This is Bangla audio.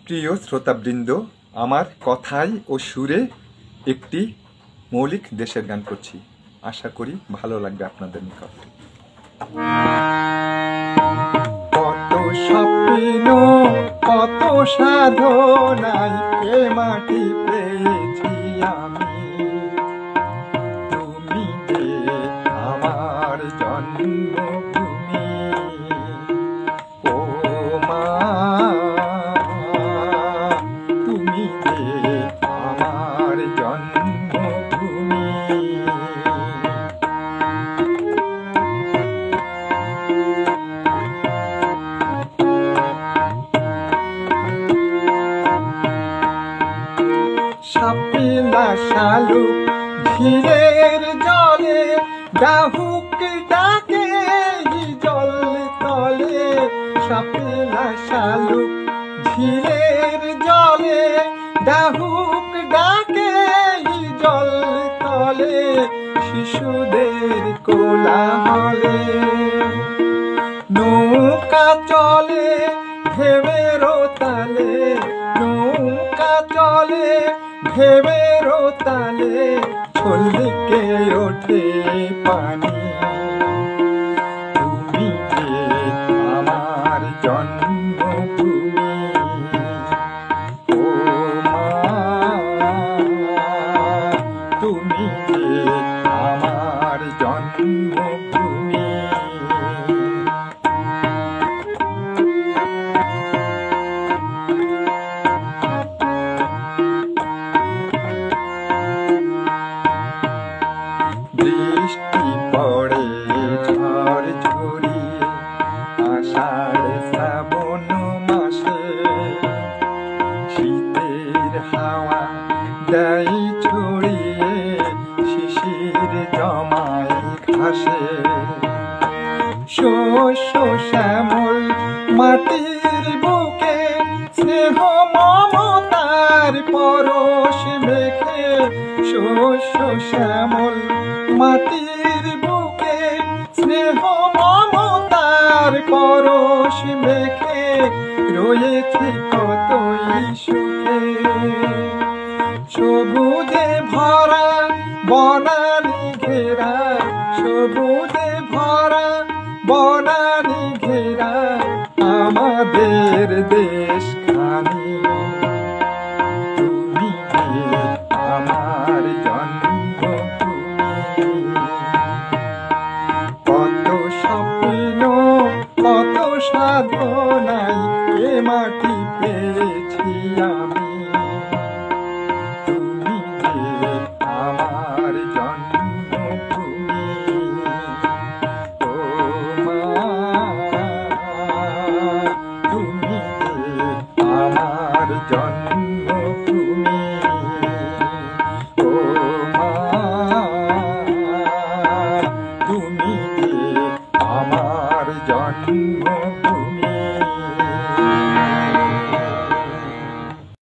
প্রিয় শ্রোতাবৃন্দ, আমার কথায় ও সুরে একটি মৌলিক দেশের গান করছি। আশা করি ভালো লাগবে আপনাদের নিকট। কত স্বপ্ন কত সাধনায় এ মাটি পেয়েছি আমি, তুমি যে আমার জন্মভূমি। ও মা, তুমি যে আমার জন্মভূমি। শাপলা শালুক ঝিলের জলে ডাহুক ডাকে জল তলে। শাপলা শালুক ঝিলের জলে ডাহুক ডাকে জল তলে। শিশুদের কোলাহলে নৌকা চলে ঢেউয়ের তালে। নৌকা চলে ঢেউয়ের তালে, ছলকে ওঠে পানি। তুমি যে আমার জন্মভূমি। ও মা, তুমি যে আমার জন্মভূমি। বৃষ্টি পড়ে ঝড় ঝরিয়ে আষাঢ় শ্রাবণ মাসে। শীতের হাওয়া দেয় ছড়িয়ে শিশির জমায় ঘাসে। শস্য শ্যামল মাটির বুকে স্নেহ মমতার পরশ মেখে। শস্য শ্যামল মাটির বুকে স্নেহ মমতার পরশ মেখে রয়েছে কতই সুখে। সবুজে ভরা বনানী ঘেরা, সবুজে ভরা বনানী ঘেরা আমাদের দেশখানি। তুমি যে আমার জন্মভূমি। কত স্বপ্ন কত সাধনায় এ মাটি পেয়েছি আমি, তুমি যে আমার জন্মভূমি। ও মা, তুমি যে আমার জন্মভূমি। ও মা, তুমি যে আমার জন্মভূমি।